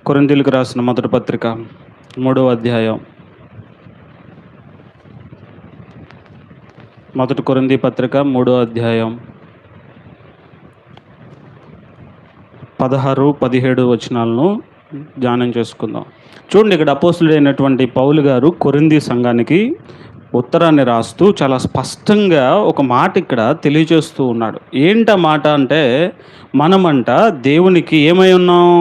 కొరింథీయులకు రాసిన మొదటి పత్రిక 3వ అధ్యాయం. మొదటి కొరింథీ పత్రిక 3వ అధ్యాయం 16, 17 వచనాలను ధ్యానం చేసుకుందాం. చూడండి, ఇక్కడ అపోస్తులుడైనటువంటి పౌలు గారు కొరింథీ సంఘానికి ఉత్తరాన్ని రాస్తూ చాలా స్పష్టంగా ఒక మాట ఇక్కడ తెలియజేస్తూ ఉన్నాడు. ఏంట మాట అంటే, మనమంట దేవునికి ఏమై ఉన్నాం?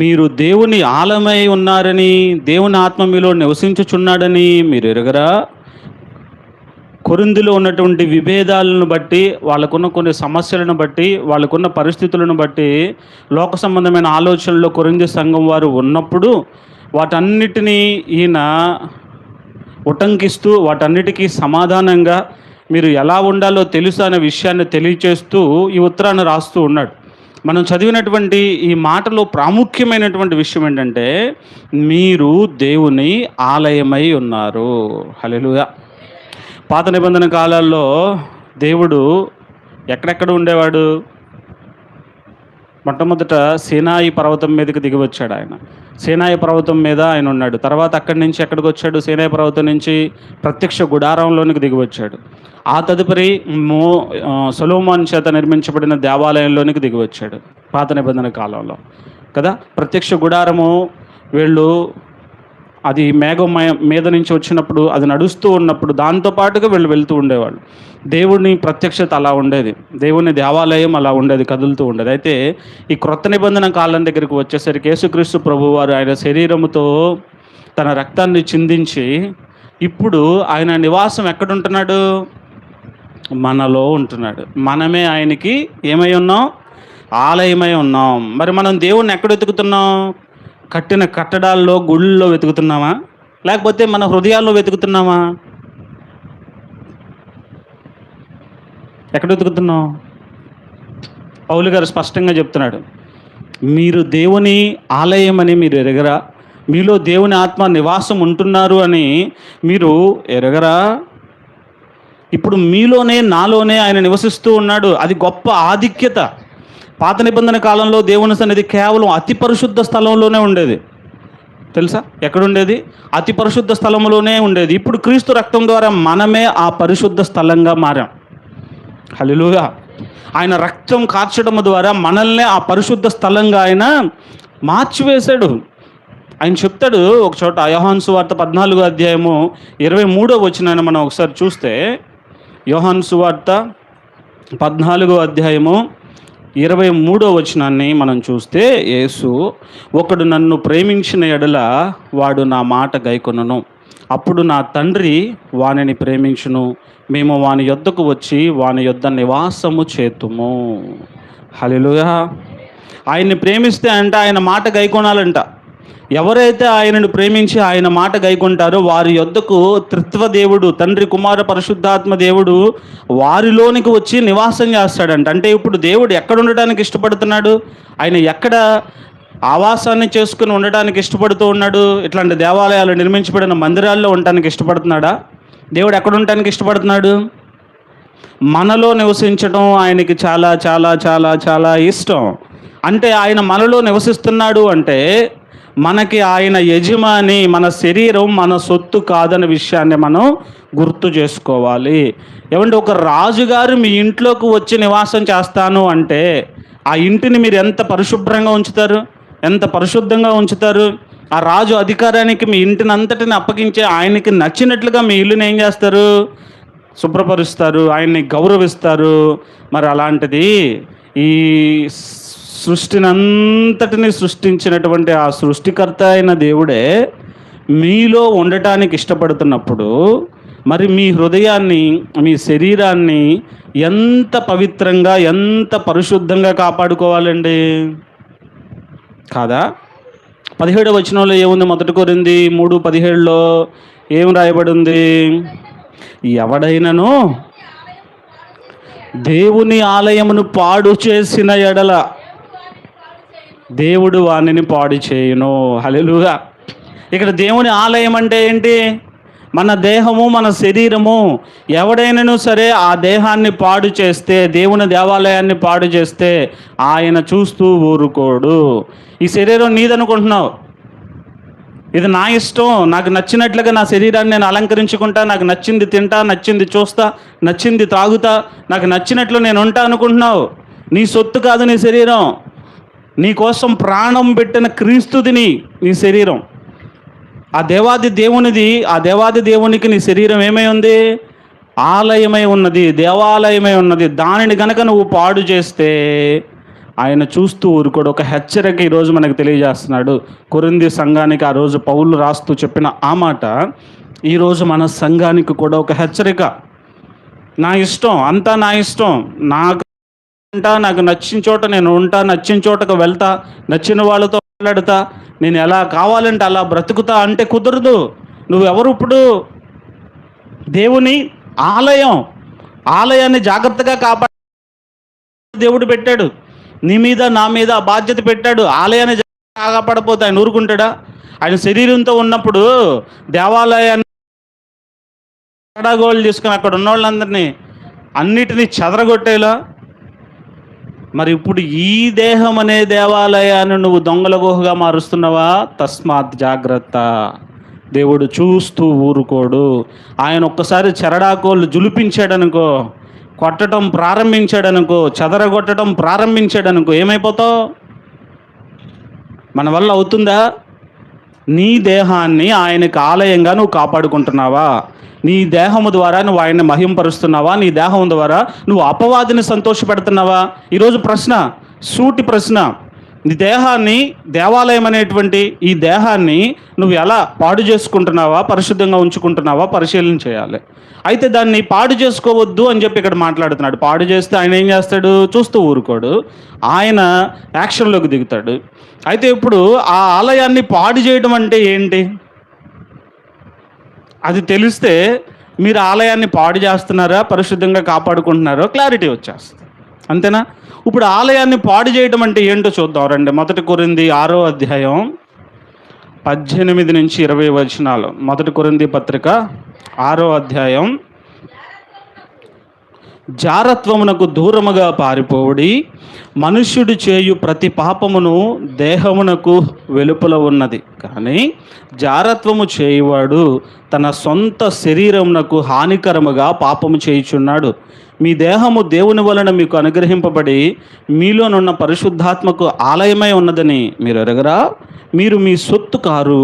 మీరు దేవుని ఆలయమై ఉన్నారని, దేవుని ఆత్మ మీలో నివసించుచున్నాడని మీరు ఎరుగరా? కొరింథీలో ఉన్నటువంటి విభేదాలను బట్టి, వాళ్ళకున్న కొన్ని సమస్యలను బట్టి, వాళ్ళకున్న పరిస్థితులను బట్టి, లోక సంబంధమైన ఆలోచనల్లో కొరింథీ సంఘం వారు ఉన్నప్పుడు వాటన్నిటినీ ఈయన ఉటంకిస్తూ, వాటన్నిటికీ సమాధానంగా మీరు ఎలా ఉండాలో తెలుసు అనే విషయాన్ని తెలియచేస్తూ ఈ ఉత్తరాన్ని రాస్తూ ఉన్నాడు. మనం చదివినటువంటి ఈ మాటలో ప్రాముఖ్యమైనటువంటి విషయం ఏంటంటే, మీరు దేవుని ఆలయమై ఉన్నారు. హల్లెలూయా. పాత నిబంధన కాలాల్లో దేవుడు ఎక్కడెక్కడ ఉండేవాడు? మొట్టమొదట సీనాయి పర్వతం మీదకి దిగి వచ్చాడు ఆయన. సీనాయి పర్వతం మీద ఆయన ఉన్నాడు. తర్వాత అక్కడి నుంచి ఎక్కడికి వచ్చాడు? సీనాయి పర్వతం నుంచి ప్రత్యక్ష గుడారంలోనికి దిగి వచ్చాడు. ఆ తదుపరి సొలొమోను చేత నిర్మించబడిన దేవాలయంలోనికి దిగి వచ్చాడు పాత నిబంధన కాలంలో కదా. ప్రత్యక్ష గుడారము వీళ్ళు అది మేఘం మీద నుంచి వచ్చినప్పుడు, అది నడుస్తూ ఉన్నప్పుడు దాంతోపాటుగా వీళ్ళు వెళ్తూ ఉండేవాళ్ళు. దేవుని ప్రత్యక్షత అలా ఉండేది, దేవుని దేవాలయం అలా ఉండేది, కదులుతూ ఉండేది. అయితే ఈ క్రొత్త నిబంధన కాలం దగ్గరికి వచ్చేసరికి యేసుక్రీస్తు ప్రభువారు ఆయన శరీరముతో తన రక్తాన్ని చిందించి ఇప్పుడు ఆయన నివాసం ఎక్కడుంటున్నాడు? మనలో ఉంటున్నాడు. మనమే ఆయనకి ఏమై ఉన్నాం? ఆలయమై ఉన్నాం. మరి మనం దేవుణ్ణి ఎక్కడ వెతుకుతున్నాం? కట్టిన కట్టడాల్లో, గుళ్ళల్లో వెతుకుతున్నామా? లేకపోతే మన హృదయాల్లో వెతుకుతున్నామా? ఎక్కడ వెతుకుతున్నాం? పౌలు గారు స్పష్టంగా చెప్తున్నాడు, మీరు దేవుని ఆలయమని మీరు ఎరగరా? మీలో దేవుని ఆత్మ నివాసం ఉంటున్నారు అని మీరు ఎరగరా? ఇప్పుడు మీలోనే, నాలోనే ఆయన నివసిస్తూ ఉన్నాడు. అది గొప్ప ఆధిక్యత. పాత నిబంధన కాలంలో దేవుని సన్నిధి కేవలం అతి పరిశుద్ధ స్థలంలోనే ఉండేది. తెలుసా? ఎక్కడుండేది? అతి పరిశుద్ధ స్థలంలోనే ఉండేది. ఇప్పుడు క్రీస్తు రక్తం ద్వారా మనమే ఆ పరిశుద్ధ స్థలంగా మారాం. హల్లెలూయా. ఆయన రక్తం కార్చడం ద్వారా మనల్ని ఆ పరిశుద్ధ స్థలంగా ఆయన మార్చివేశాడు. ఆయన చెప్తాడు ఒక చోట, యోహాను సువార్త 14వ అధ్యాయము 23వ వచనాన్ని మనం ఒకసారి చూస్తే, యోహాను సువార్త 14వ అధ్యాయము 23వ వచనాన్ని మనం చూస్తే, యేసు, ఒకడు నన్ను ప్రేమించిన ఎడల వాడు నా మాట గైకొనును, అప్పుడు నా తండ్రి వానిని ప్రేమించును, మేము వాని యొద్దకు వచ్చి వాని యొద్ద నివాసము చేతుము. హల్లెలూయా. ఆయన్ని ప్రేమిస్తే అంటే ఆయన మాట గైకొనాలంట. ఎవరైతే ఆయనను ప్రేమించి ఆయన మాట గైకొంటారో వారి యొద్దకు త్రిత్వ దేవుడు, తండ్రి, కుమార, పరిశుద్ధాత్మ దేవుడు వారిలోనికి వచ్చి నివాసం చేస్తాడంట. అంటే ఇప్పుడు దేవుడు ఎక్కడ ఉండడానికి ఇష్టపడుతున్నాడు? ఆయన ఎక్కడ ఆవాసాన్ని చేసుకుని ఉండడానికి ఇష్టపడుతూ ఉన్నాడు? ఇట్లాంటి దేవాలయాలు నిర్మించబడిన మందిరాల్లో ఉండడానికి ఇష్టపడుతున్నాడా? దేవుడు ఎక్కడ ఉండడానికి ఇష్టపడుతున్నాడు? మనలో నివసించడం ఆయనకి చాలా చాలా చాలా చాలా ఇష్టం. అంటే ఆయన మనలో నివసిస్తున్నాడు అంటే మనకి ఆయన యజమాని, మన శరీరం మన సొత్తు కాదనే విషయాన్ని మనం గుర్తు చేసుకోవాలి. ఏమంటే, ఒక రాజుగారు మీ ఇంట్లోకి వచ్చి నివాసం చేస్తాను అంటే ఆ ఇంటిని మీరు ఎంత పరిశుభ్రంగా ఉంచుతారు? ఎంత పరిశుద్ధంగా ఉంచుతారు? ఆ రాజు అధికారానికి మీ ఇంటిని అంతటిని అప్పగించే ఆయనకి నచ్చినట్లుగా మీ ఇల్లుని ఏం చేస్తారు? శుభ్రపరుస్తారు, ఆయన్ని గౌరవిస్తారు. మరి అలాంటిది ఈ సృష్టినంతటిని సృష్టించినటువంటి ఆ సృష్టికర్త అయిన దేవుడే మీలో ఉండటానికి ఇష్టపడుతున్నప్పుడు, మరి మీ హృదయాన్ని, మీ శరీరాన్ని ఎంత పవిత్రంగా, ఎంత పరిశుద్ధంగా కాపాడుకోవాలండి? కాదా? 17వ వచనంలో ఏముంది? మొదటి కొరింథీ 3:17లో ఏం రాయబడి ఉంది? ఎవడైనను దేవుని ఆలయమును పాడు చేసిన ఎడల దేవుడు వానిని పాడు చేయును. హల్లెలూయా. ఇక్కడ దేవుని ఆలయం అంటే ఏంటి? మన దేహము, మన శరీరము, ఎవడైనాను సరే ఆ దేహాన్ని పాడు చేస్తే, దేవుని దేవాలయాన్ని పాడు చేస్తే ఆయన చూస్తూ ఊరుకోడు. ఈ శరీరం నీదనుకుంటున్నావు, ఇది నా ఇష్టం, నాకు నచ్చినట్లుగా నా శరీరాన్ని నేను అలంకరించుకుంటా, నాకు నచ్చింది తింటా, నచ్చింది చూస్తా, నచ్చింది తాగుతా, నాకు నచ్చినట్లు నేను ఉంటా అనుకుంటున్నావు. నీ సొత్తు కాదు నీ శరీరం. నీ కోసం ప్రాణం పెట్టిన క్రీస్తుది నీ శరీరం. ఆ దేవాది దేవునికి నీ శరీరం ఏమై ఉంది? ఆలయమై ఉన్నది, దేవాలయమై ఉన్నది. దానిని గనక నువ్వు పాడు చేస్తే ఆయన చూస్తూ ఊరుకోడు. ఒక హెచ్చరిక ఈరోజు మనకు తెలియజేస్తున్నాడు కొరింథీ సంఘానికి. ఆ రోజు పౌలు రాస్తూ చెప్పిన ఆ మాట ఈరోజు మన సంఘానికి కూడా ఒక హెచ్చరిక. నా ఇష్టం, అంతా నా ఇష్టం, నాకు నచ్చిన చోట నేను ఉంటా, నచ్చిన చోటకు వెళ్తా, నచ్చిన వాళ్ళతో మాట్లాడతా, నేను ఎలా కావాలంటే అలా బ్రతుకుతా అంటే కుదరదు. నువ్వెవరు ఇప్పుడు? దేవుని ఆలయాన్ని జాగ్రత్తగా కాపాడు దేవుడు పెట్టాడు. నీ మీద నా మీద ఆ బాధ్యత పెట్టాడు. ఆలయాన్ని కాపాడపోతే ఆయన ఊరుకుంటాడా? ఆయన శరీరంతో ఉన్నప్పుడు దేవాలయాన్ని గోళ్ళు తీసుకుని అక్కడ ఉన్న వాళ్ళందరినీ అన్నిటినీ చెదరగొట్టేలా. మరి ఇప్పుడు ఈ దేహం అనే దేవాలయాన్ని నువ్వు దొంగల గుహగా మారుస్తున్నావా? తస్మాత్ జాగ్రత్త. దేవుడు చూస్తూ ఊరుకోడు. ఆయన ఒక్కసారి చెరడాకోళ్ళు జులిపించాడనుకో, కొట్టడం ప్రారంభించాడనుకో, చెదరగొట్టడం ప్రారంభించాడనుకో, ఏమైపోతావు? మన వల్ల అవుతుందా? నీ దేహాన్ని ఆయనకు ఆలయంగా నువ్వు కాపాడుకుంటున్నావా? నీ దేహము ద్వారా నువ్వు ఆయన్ని మహింపరుస్తున్నావా? నీ దేహం ద్వారా నువ్వు అపవాదిని సంతోషపెడుతున్నావా? ఈరోజు ప్రశ్న, సూటి ప్రశ్న. నీ దేహాన్ని, దేవాలయం అనేటువంటి ఈ దేహాన్ని నువ్వు ఎలా పాడు చేసుకుంటున్నావా, పరిశుద్ధంగా ఉంచుకుంటున్నావా పరిశీలన చేయాలి. అయితే దాన్ని పాడు చేసుకోవద్దు అని చెప్పి ఇక్కడ మాట్లాడుతున్నాడు. పాడు చేస్తే ఆయన ఏం చేస్తాడు? చూస్తూ ఊరుకోడు, ఆయన యాక్షన్లోకి దిగుతాడు. అయితే ఇప్పుడు ఆ ఆలయాన్ని పాడు చేయడం అంటే ఏంటి? అది తెలిస్తే మీరు ఆలయాన్ని పాడు చేస్తున్నారా, పరిశుద్ధంగా కాపాడుకుంటున్నారో క్లారిటీ వచ్చేస్తుంది. అంతేనా? ఇప్పుడు ఆలయాన్ని పాడు చేయడం అంటే ఏంటో చూద్దాం రండి. 1 కొరింథీ 6వ అధ్యాయం 18 నుంచి 20 వచనాలు. 1 కొరింథీ పత్రిక 6వ అధ్యాయం. జారత్వమునకు దూరముగా పారిపోవుడి, మనుష్యుడు చేయు ప్రతి పాపమును దేహమునకు వెలుపల ఉన్నది, కానీ జారత్వము చేయువాడు తన సొంత శరీరమునకు హానికరముగా పాపము చేయుచున్నాడు. మీ దేహము దేవుని వలన మీకు అనుగ్రహింపబడి మీలోనున్న పరిశుద్ధాత్మకు ఆలయమై ఉన్నదని మీరు ఎరగరా? మీరు మీ సొత్తు కారు,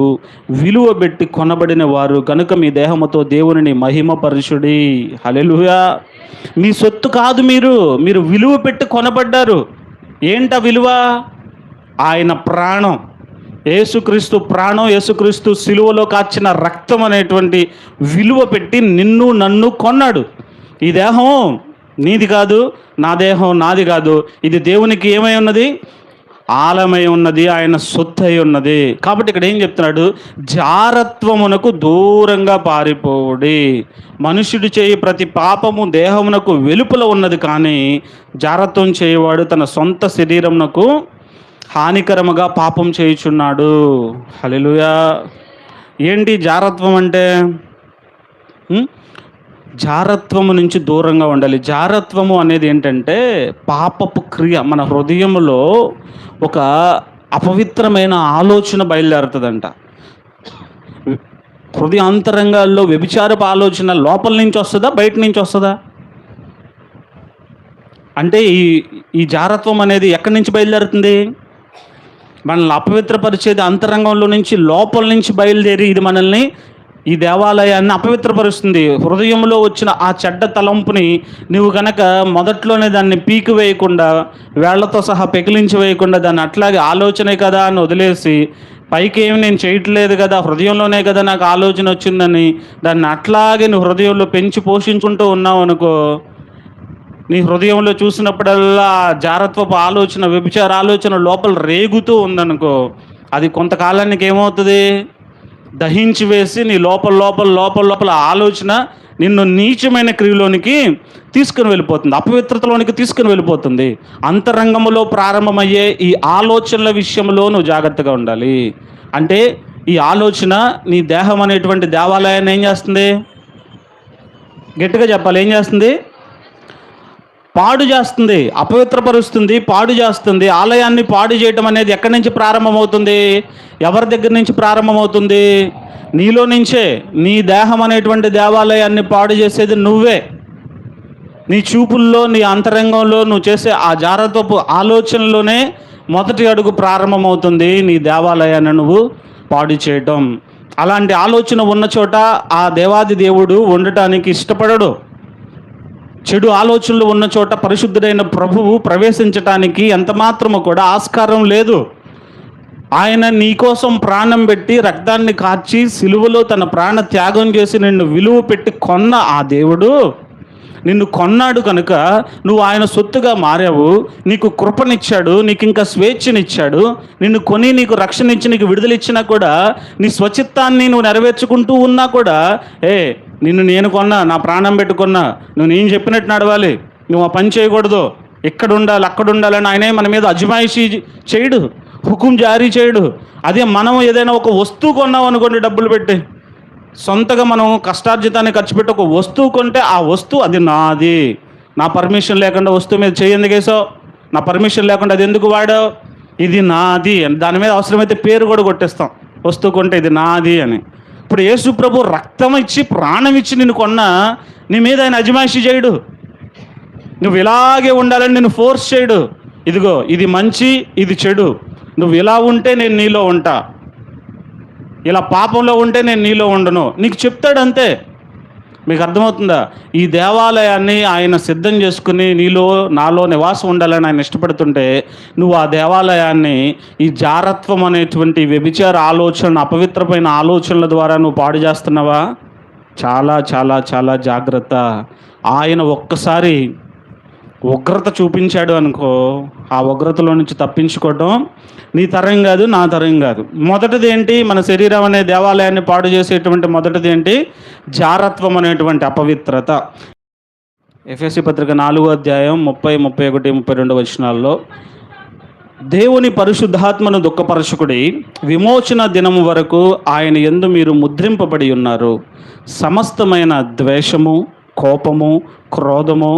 విలువ పెట్టి కొనబడిన వారు కనుక మీ దేహముతో దేవునిని మహిమపరచుడి. హల్లెలూయా. మీ సొత్తు కాదు, మీరు విలువ పెట్టి కొనబడ్డారు. ఏంట విలువ? ఆయన ప్రాణం, యేసుక్రీస్తు ప్రాణం, యేసుక్రీస్తు సిలువలో కార్చిన రక్తం అనేటువంటి విలువ పెట్టి నిన్ను నన్ను కొన్నాడు. ఈ దేహం నీది కాదు, నా దేహం నాది కాదు. ఇది దేవునికి ఏమై ఉన్నది? ఆలమై ఉన్నది, ఆయన సొత్తు అయి ఉన్నది. కాబట్టి ఇక్కడ ఏం చెప్తున్నాడు? జారత్వమునకు దూరంగా పారిపోవుడి. మనుషుడు చేయి ప్రతి పాపము దేహమునకు వెలుపల ఉన్నది, కానీ జారత్వం చేయవాడు తన సొంత శరీరమునకు హానికరముగా పాపం చేయుచున్నాడు. హల్లెలూయా. ఏంటి జారత్వం అంటే? జారత్వము నుంచి దూరంగా ఉండాలి. జారత్వము అనేది ఏంటంటే పాపపు క్రియ. మన హృదయంలో ఒక అపవిత్రమైన ఆలోచన బయలుదేరుతుందంట. హృదయాంతరంగాల్లో వ్యభిచారపు ఆలోచన లోపల నుంచి వస్తుందా, బయట నుంచి వస్తుందా? అంటే ఈ జారత్వం అనేది ఎక్కడి నుంచి బయలుదేరుతుంది? మనల్ని అపవిత్రపరిచేది అంతరంగంలో నుంచి, లోపల నుంచి బయలుదేరి ఇది మనల్ని, ఈ దేవాలయాన్ని అపవిత్రపరుస్తుంది. హృదయంలో వచ్చిన ఆ చెడ్డ తలంపుని నువ్వు కనుక మొదట్లోనే దాన్ని పీకి వేయకుండా, వేళ్లతో సహా పెకిలించి వేయకుండా, దాన్ని అట్లాగే ఆలోచనే కదా అని వదిలేసి, పైకి ఏమి నేను చేయట్లేదు కదా, హృదయంలోనే కదా నాకు ఆలోచన వచ్చిందని దాన్ని అట్లాగే నువ్వు హృదయంలో పెంచి పోషించుకుంటూ ఉన్నావు అనుకో, నీ హృదయంలో చూసినప్పుడల్లా జారత్వపు ఆలోచన, వ్యభిచార ఆలోచన లోపల రేగుతూ ఉందనుకో, అది కొంతకాలానికి ఏమవుతుంది? దహించి వేసి నీ లోపల ఆలోచన నిన్ను నీచమైన క్రియలోనికి తీసుకుని వెళ్ళిపోతుంది, అపవిత్రతలోనికి తీసుకుని వెళ్ళిపోతుంది. అంతరంగములో ప్రారంభమయ్యే ఈ ఆలోచనల విషయంలో నువ్వు జాగ్రత్తగా ఉండాలి. అంటే ఈ ఆలోచన నీ దేహం అనేటువంటి దేవాలయాన్ని ఏం చేస్తుంది? గట్టిగా చెప్పాలి, ఏం చేస్తుంది? పాడు చేస్తుంది, అపవిత్రపరుస్తుంది, పాడు చేస్తుంది. ఆలయాన్ని పాడు చేయటం అనేది ఎక్కడి నుంచి ప్రారంభమవుతుంది? ఎవరి దగ్గర నుంచి ప్రారంభమవుతుంది? నీలో నుంచే. నీ దేహం అనేటువంటి దేవాలయాన్ని పాడు చేసేది నువ్వే. నీ చూపుల్లో, నీ అంతరంగంలో నువ్వు చేసే ఆ జాగ్రత్తపు ఆలోచనలోనే మొదటి అడుగు ప్రారంభమవుతుంది నీ దేవాలయాన్ని నువ్వు పాడు చేయటం. అలాంటి ఆలోచన ఉన్న చోట ఆ దేవాది దేవుడు ఉండటానికి ఇష్టపడడు. చెడు ఆలోచనలు ఉన్న చోట పరిశుద్ధుడైన ప్రభువు ప్రవేశించటానికి ఎంత మాత్రము కూడా ఆస్కారం లేదు. ఆయన నీకోసం ప్రాణం పెట్టి రక్తాన్ని కార్చి సిలువలో తన ప్రాణ త్యాగం చేసి నిన్ను విలువ పెట్టి కొన్న ఆ దేవుడు నిన్ను కొన్నాడు కనుక నువ్వు ఆయన సొత్తుగా మారావు. నీకు కృపనిచ్చాడు, నీకు ఇంకా స్వేచ్ఛనిచ్చాడు. నిన్ను కొని నీకు రక్షణ ఇచ్చి నీకు విడుదలిచ్చినా కూడా నీ స్వచిత్తాన్ని నువ్వు నెరవేర్చుకుంటూ ఉన్నా కూడా నిన్ను నేను కొన్నా, నా ప్రాణం పెట్టుకున్నా, నువ్వు నేను చెప్పినట్టు నడవాలి, నువ్వు ఆ పని చేయకూడదు, ఇక్కడ ఉండాలి అక్కడ ఉండాలని ఆయనే మన మీద అజమాయిషీ చేయడు, హుకుం జారీ చేయడు. అదే మనం ఏదైనా ఒక వస్తువు కొన్నాం అనుకోండి, డబ్బులు పెట్టి సొంతగా మనం కష్టార్జితాన్ని ఖర్చు పెట్టి ఒక వస్తువు కొంటే ఆ వస్తువు అది నాది, నా పర్మిషన్ లేకుండా వస్తువు మీద చేయి ఎందుకు వేసావు, నా పర్మిషన్ లేకుండా అది ఎందుకు వాడావు, ఇది నాది అని దాని మీద అవసరమైతే పేరు కూడా కొట్టేస్తాం వస్తువు కొంటే ఇది నాది అని. ఇప్పుడు యేసు ప్రభు రక్తం ఇచ్చి ప్రాణం ఇచ్చి నిన్ను కొన్నా నీ మీద ఆయన అజమాయిషీ చేయడు. నువ్వు ఇలాగే ఉండాలని నేను ఫోర్స్ చేయడు. ఇదిగో ఇది మంచి ఇది చెడు, నువ్వు ఇలా ఉంటే నేను నీలో ఉంటా, ఇలా పాపంలో ఉంటే నేను నీలో ఉండను, నీకు చెప్తాడు అంతే. మీకు అర్థమవుతుందా? ఈ దేవాలయాన్ని ఆయన సిద్ధం చేసుకుని నీలో నాలో నివాసం ఉండాలని ఆయన ఇష్టపడుతుంటే నువ్వు ఆ దేవాలయాన్ని ఈ జారత్వం అనేటువంటి వ్యభిచార ఆలోచన, అపవిత్రమైన ఆలోచనల ద్వారా నువ్వు పాడు చేస్తున్నావా? చాలా చాలా చాలా జాగ్రత్త. ఆయన ఒక్కసారి ఉగ్రత చూపించాడు అనుకో, ఆ ఉగ్రతలో నుంచి తప్పించుకోవడం నీ తరం కాదు, నా తరం కాదు. మొదటిది ఏంటి? మన శరీరం అనే దేవాలయాన్ని పాడు చేసేటువంటి మొదటిది ఏంటి? జారత్వం అనేటువంటి అపవిత్రత. ఎఫెసీ పత్రిక 4వ అధ్యాయం 30, 31, 32 వచనాల్లో దేవుని పరిశుద్ధాత్మను దుఃఖపరచుకుడి, విమోచన దినము వరకు ఆయన యందు మీరు ముద్రింపబడి ఉన్నారు. సమస్తమైన ద్వేషము, కోపము, క్రోధము,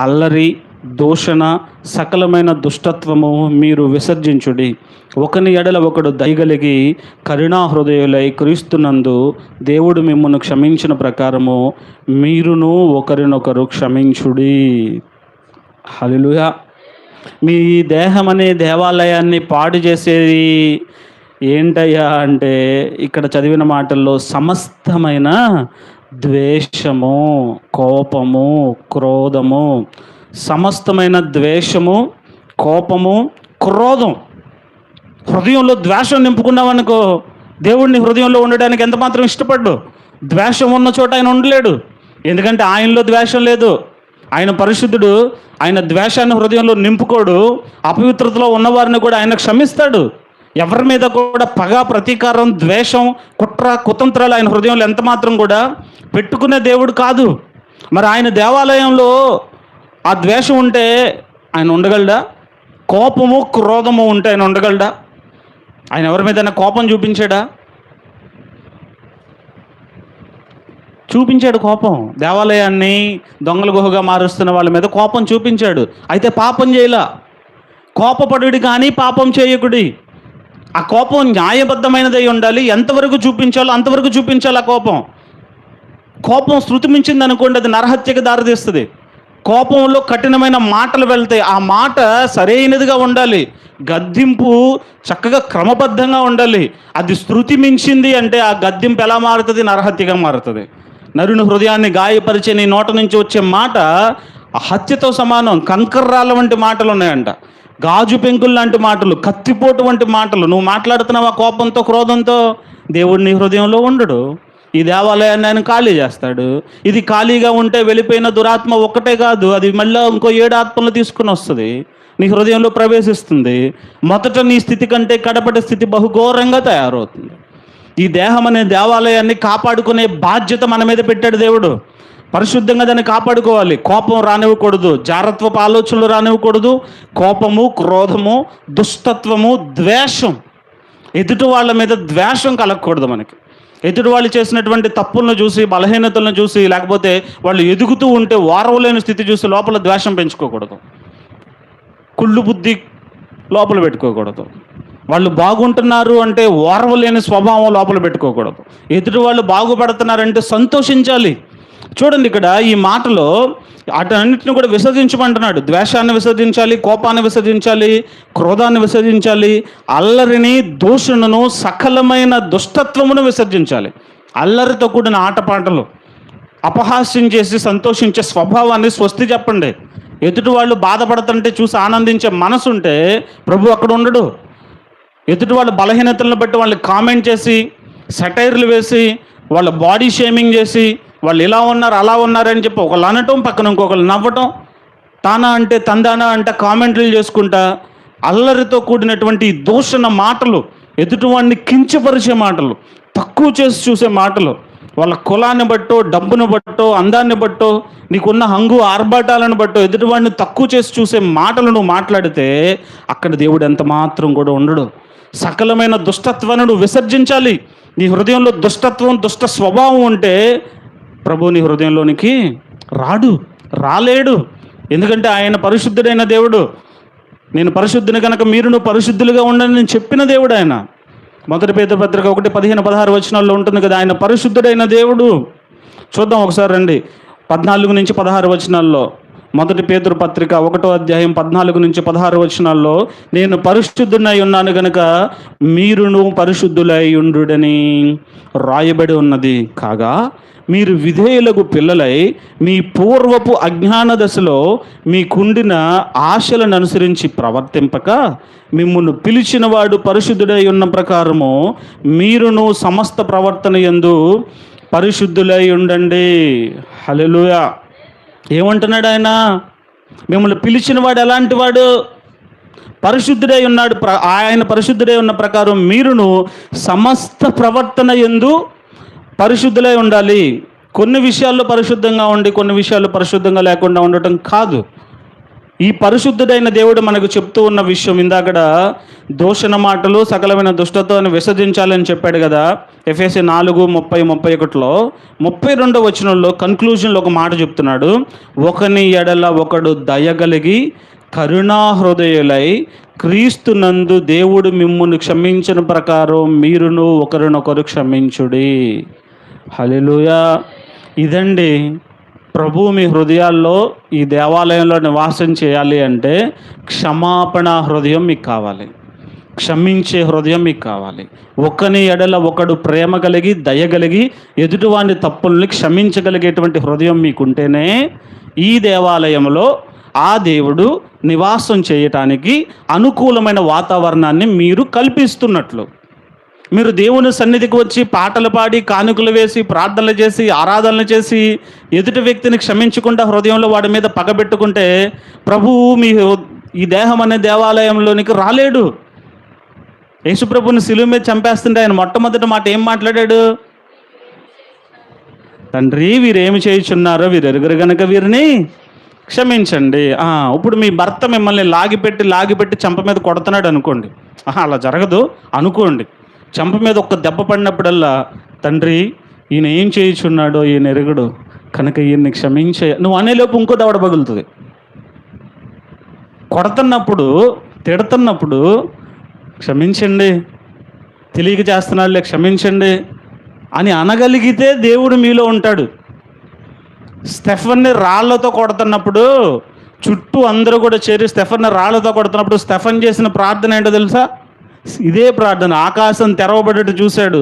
అల్లరి, దూషణ, సకలమైన దుష్టత్వము మీరు విసర్జించుడి. ఒకని ఎడల ఒకడు దయగలిగి కరుణా హృదయులై క్రీస్తునందు దేవుడు మిమ్మల్ని క్షమించిన ప్రకారము మీరును ఒకరినొకరు క్షమించుడి. హల్లెలూయా. మీ దేహం అనే దేవాలయాన్ని పాడు చేసేది ఏంటయ్యా అంటే ఇక్కడ చదివిన మాటల్లో సమస్తమైన ద్వేషము, కోపము, క్రోధము. సమస్తమైన ద్వేషము, కోపము, క్రోధం. హృదయంలో ద్వేషం నింపుకున్నావనుకో దేవుడిని హృదయంలో ఉండడానికి ఎంత మాత్రం ఇష్టపడ్డు. ద్వేషం ఉన్న చోట ఆయన ఉండలేడు, ఎందుకంటే ఆయనలో ద్వేషం లేదు. ఆయన పరిశుద్ధుడు, ఆయన ద్వేషాన్ని హృదయంలో నింపుకోడు. అపవిత్రతలో ఉన్నవారిని కూడా ఆయన క్షమిస్తాడు. ఎవరి మీద కూడా పగ, ప్రతీకారం, ద్వేషం, కుట్ర, కుతంత్రాలు ఆయన హృదయంలో ఎంత మాత్రం కూడా పెట్టుకునే దేవుడు కాదు. మరి ఆయన దేవాలయంలో ఆ ద్వేషం ఉంటే ఆయన ఉండగలడా? కోపము, క్రోధము ఉంటే ఆయన ఉండగలడా? ఆయన ఎవరి మీదైనా కోపం చూపించాడా? చూపించాడు కోపం. దేవాలయాన్ని దొంగల గుహగా మారుస్తున్న వాళ్ళ మీద కోపం చూపించాడు. అయితే పాపం చేయలా. కోపపడుడి కానీ పాపం చేయకుడి. ఆ కోపం న్యాయబద్ధమైనదై ఉండాలి. ఎంతవరకు చూపించాలో అంతవరకు చూపించాలి. ఆ కోపం శృతి మించింది అనుకోండి, అది నరహత్యకు దారితీస్తుంది. కోపంలో కఠినమైన మాటలు వెళ్తాయి. ఆ మాట సరైనదిగా ఉండాలి, గద్దింపు చక్కగా క్రమబద్ధంగా ఉండాలి. అది శృతి మించింది అంటే ఆ గద్దింపు ఎలా మారుతుంది? నరహత్యగా మారుతుంది. నరుని హృదయాన్ని గాయపరిచే నీ నోట నుంచి వచ్చే మాట హత్యతో సమానం. కంకర్రాళ్ళ వంటి మాటలు ఉన్నాయంట, గాజు పెంకులు లాంటి మాటలు, కత్తిపోటు వంటి మాటలు. నువ్వు మాట్లాడుతున్నావా కోపంతో, క్రోధంతో? దేవుడు నీ హృదయంలో ఉండడు. ఈ దేవాలయాన్ని ఆయన ఖాళీ చేస్తాడు. ఇది ఖాళీగా ఉంటే వెళ్ళిపోయిన దురాత్మ ఒక్కటే కాదు, అది మళ్ళీ ఇంకో 7 ఆత్మలు తీసుకుని వస్తుంది, నీ హృదయంలో ప్రవేశిస్తుంది. మొదట నీ స్థితి కంటే కడపటి స్థితి బహుఘోరంగా తయారవుతుంది. ఈ దేహం అనే దేవాలయాన్ని కాపాడుకునే బాధ్యత మన మీద పెట్టాడు దేవుడు. పరిశుద్ధంగా దాన్ని కాపాడుకోవాలి. కోపం రానివ్వకూడదు, జారత్వపు ఆలోచనలు రానివ్వకూడదు. కోపము, క్రోధము, దుష్టత్వము, ద్వేషం, ఎదుటి వాళ్ళ మీద ద్వేషం కలగకూడదు మనకి. ఎదుటి వాళ్ళు చేసినటువంటి తప్పులను చూసి, బలహీనతలను చూసి, లేకపోతే వాళ్ళు ఎదుగుతూ ఉంటే వారవలేని స్థితి చూసి లోపల ద్వేషం పెంచుకోకూడదు. కుళ్ళు బుద్ధి లోపల పెట్టుకోకూడదు. వాళ్ళు బాగుంటున్నారు అంటే ఓర్వలేని స్వభావం లోపల పెట్టుకోకూడదు. ఎదుటి వాళ్ళు బాగుపడుతున్నారంటే సంతోషించాలి. చూడండి, ఇక్కడ ఈ మాటలో అటన్నిటిని కూడా విసర్జించమంటున్నాడు. ద్వేషాన్ని విసర్జించాలి, కోపాన్ని విసర్జించాలి, క్రోధాన్ని విసర్జించాలి, అల్లరిని, దూషణను, సకలమైన దుష్టత్వమును విసర్జించాలి. అల్లరితో కూడిన ఆటపాటలు, అపహాస్యం చేసి సంతోషించే స్వభావాన్ని స్వస్తి చెప్పండి. ఎదుటి వాళ్ళు బాధపడుతుంటే చూసి ఆనందించే మనసు ఉంటే ప్రభు అక్కడ ఉండడు. ఎదుటి వాళ్ళ బలహీనతలను బట్టి వాళ్ళని కామెంట్ చేసి, సెటైర్లు వేసి, వాళ్ళ బాడీ షేమింగ్ చేసి, వాళ్ళు ఇలా ఉన్నారు అలా ఉన్నారని చెప్పి ఒకళ్ళు అనటం, పక్కన ఇంకొకళ్ళు నవ్వటం, తానా అంటే తందానా అంటే కామెంట్లు చేసుకుంటా, అల్లరితో కూడినటువంటి దూషణ మాటలు, ఎదుటివాడిని కించపరిచే మాటలు, తక్కువ చేసి చూసే మాటలు, వాళ్ళ కులాన్ని బట్టో, డబ్బును బట్టో, అందాన్ని బట్టో, నీకున్న హంగు ఆర్భాటాలను బట్టో ఎదుటివాడిని తక్కువ చేసి చూసే మాటలు నువ్వు మాట్లాడితే అక్కడ దేవుడు ఎంత మాత్రం కూడా ఉండడు. సకలమైన దుష్టత్వాన్ని నువ్వు విసర్జించాలి. నీ హృదయంలో దుష్టత్వం, దుష్ట స్వభావం ఉంటే ప్రభు నీ హృదయంలోనికి రాలేడు. ఎందుకంటే ఆయన పరిశుద్ధుడైన దేవుడు. నేను పరిశుద్ధుని కనుక మీరును పరిశుద్ధులుగా ఉండని నేను చెప్పిన దేవుడు ఆయన. మొదటి పేతురు పత్రిక 1:15-16 వచనాల్లో ఉంటుంది కదా, ఆయన పరిశుద్ధుడైన దేవుడు. చూద్దాం ఒకసారి రండి, 14-16 వచనాల్లో. మొదటి పేతురు పత్రిక 1వ అధ్యాయం 14-16 వచనాల్లో, నేను పరిశుద్ధుడై ఉన్నాను గనుక మీరును పరిశుద్ధులై ఉండుడని రాయబడి ఉన్నది. కాగా మీరు విధేయులకు పిల్లలై మీ పూర్వపు అజ్ఞాన దశలో మీకుండిన ఆశలను అనుసరించి ప్రవర్తింపక, మిమ్మును పిలిచిన వాడు పరిశుద్ధుడై ఉన్న ప్రకారము మీరును సమస్త ప్రవర్తన యందు పరిశుద్ధులై ఉండండి. హల్లెలూయా. ఏమంటున్నాడు ఆయన? మిమ్మల్ని పిలిచిన వాడు ఎలాంటి వాడు? పరిశుద్ధుడై ఉన్నాడు. ఆయన పరిశుద్ధుడై ఉన్న ప్రకారం మీరును సమస్త ప్రవర్తన యందు పరిశుద్ధులై ఉండాలి. కొన్ని విషయాల్లో పరిశుద్ధంగా ఉండి కొన్ని విషయాల్లో పరిశుద్ధంగా లేకుండా ఉండటం కాదు. ఈ పరిశుద్ధుడైన దేవుడు మనకు చెప్తూ ఉన్న విషయం, ఇందాకడ దూషణ మాటలు, సకలమైన దుష్టత్వాన్ని విసర్జించాలని చెప్పాడు కదా. ఎఫెసీ 4:30-31లో 32వ వచనంలో కన్క్లూజన్లో ఒక మాట చెప్తున్నాడు. ఒకని ఎడల ఒకడు దయగలిగి కరుణా హృదయులై క్రీస్తునందు దేవుడు మిమ్మును క్షమించిన ప్రకారం మీరును ఒకరినొకరు క్షమించుడి. హల్లెలూయా. ఇదండి ప్రభు మీ హృదయాల్లో, ఈ దేవాలయంలో నివాసం చేయాలి అంటే క్షమాపణ హృదయం మీకు కావాలి, క్షమించే హృదయం మీకు కావాలి. ఒకని ఎడల ఒకడు ప్రేమ కలిగి, దయగలిగి, ఎదుటివాని తప్పుల్ని క్షమించగలిగేటువంటి హృదయం మీకుంటేనే ఈ దేవాలయంలో ఆ దేవుడు నివాసం చేయటానికి అనుకూలమైన వాతావరణాన్ని మీరు కల్పిస్తున్నట్లు. మీరు దేవుని సన్నిధికి వచ్చి పాటలు పాడి, కానుకలు వేసి, ప్రార్థనలు చేసి, ఆరాధనలు చేసి, ఎదుటి వ్యక్తిని క్షమించకుండా హృదయంలో వాడి మీద పగబెట్టుకుంటే ప్రభువు మీ ఈ దేహం అనే దేవాలయంలోనికి రాలేడు. యేసుప్రభుని శిలువ మీద చంపేస్తుంటే ఆయన మొట్టమొదటి మాట ఏం మాట్లాడాడు? తండ్రి, వీరేమి చేయుచున్నారో వీరు ఎరుగరు గనుక వీరిని క్షమించండి. ఇప్పుడు మీ భర్త మిమ్మల్ని లాగిపెట్టి చెంప మీద కొడుతున్నాడు అనుకోండి. అలా జరగదు అనుకోండి. చెంప మీద ఒక్క దెబ్బ పడినప్పుడల్లా, తండ్రి, ఈయన ఏం చేయుచున్నాడో ఈయన ఎరుగుడు కనుక ఈయన్ని క్షమించే, నువ్వు అనేలోపు ఇంకో దవడ పగులుతుంది. కొడుతున్నప్పుడు, తిడుతున్నప్పుడు క్షమించండి, తెలియక చేస్తున్నాడులే క్షమించండి అని అనగలిగితే దేవుడు మీలో ఉంటాడు. స్టెఫన్ని రాళ్లతో కొడుతున్నప్పుడు చుట్టూ అందరూ కూడా చేరి స్టెఫన్ని రాళ్లతో కొడుతున్నప్పుడు స్టెఫన్ చేసిన ప్రార్థన ఏంటో తెలుసా? ఇదే ప్రార్థన. ఆకాశం తెరవబడేట్టు చూశాడు.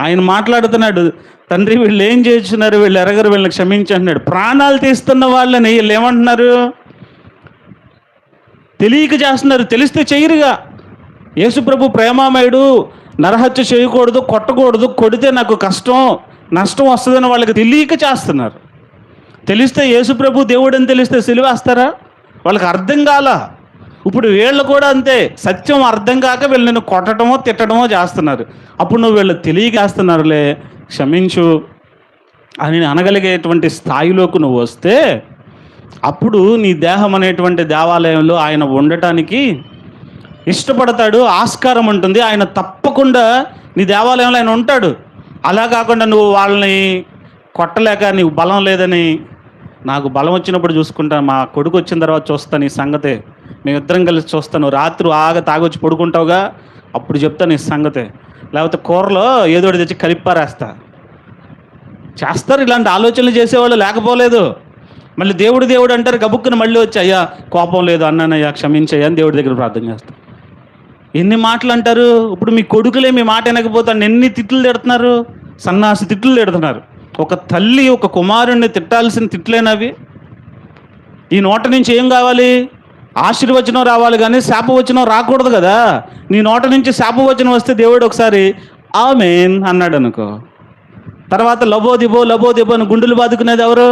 ఆయన మాట్లాడుతున్నాడు, తండ్రి వీళ్ళు ఏం చేస్తున్నారు, వీళ్ళు ఎరగరు, వీళ్ళని క్షమించంటున్నాడు. ప్రాణాలు తీస్తున్న వాళ్ళని వీళ్ళు ఏమంటున్నారు? తెలియక చేస్తున్నారు, తెలిస్తే చేయరుగా. యేసుప్రభు ప్రేమామయుడు, నరహత్య చేయకూడదు, కొట్టకూడదు, కొడితే నాకు నష్టం వస్తుందని వాళ్ళకి తెలియక చేస్తున్నారు. తెలిస్తే యేసుప్రభు దేవుడని తెలిస్తే సిలువేస్తారా? వాళ్ళకి అర్థం కాల. ఇప్పుడు వీళ్ళు కూడా అంతే, సత్యం అర్థం కాక వీళ్ళు నిన్ను కొట్టడమో తిట్టడమో చేస్తున్నారు. అప్పుడు నువ్వు వీళ్ళు తెలియకేస్తున్నారులే, క్షమించు అని అనగలిగేటువంటి స్థాయిలోకి నువ్వు వస్తే అప్పుడు నీ దేహం అనేటువంటి దేవాలయంలో ఆయన ఉండటానికి ఇష్టపడతాడు, ఆస్కారం ఉంటుంది. ఆయన తప్పకుండా తప్పకుండా నీ దేవాలయంలో ఆయన ఉంటాడు. అలా కాకుండా నువ్వు వాళ్ళని కొట్టలేక నీకు బలం లేదని, నాకు బలం వచ్చినప్పుడు చూసుకుంటా, మా కొడుకు వచ్చిన తర్వాత చూస్తాను ఈ సంగతే, మేమిద్దరం కలిసి చూస్తాను, రాత్రి తాగొచ్చి పడుకుంటావుగా అప్పుడు చెప్తాను ఈ సంగతే, లేకపోతే కూరలో ఏదో ఒకటి తెచ్చి కలిపారేస్తా. చేస్తారు ఇలాంటి ఆలోచనలు చేసేవాళ్ళు లేకపోలేదు. మళ్ళీ దేవుడు అంటారు, గబుక్కుని మళ్ళీ వచ్చి అయ్యా కోపం లేదు అన్నానయ్యా క్షమించయ్యా అని దేవుడి దగ్గర ప్రార్థన చేస్తాం. ఎన్ని మాటలు అంటారు. ఇప్పుడు మీ కొడుకులే మీ మాట వినకపోతాను ఎన్ని తిట్లు తిడుతున్నారు, సన్నాసి తిట్లు తిడుతున్నారు. ఒక తల్లి ఒక కుమారుణ్ణి తిట్టాల్సిన తిట్లేనవి. ఈ నోట నుంచి ఏం కావాలి? ఆశీర్వచనం రావాలి, కానీ శాపవచనం రాకూడదు కదా. నీ నోట నుంచి శాపవచనం వస్తే దేవుడు ఒకసారి ఆమేన్ అన్నాడు అనుకో, తర్వాత లబోదిబో అని గుండెలు బాదుకునేది ఎవరు?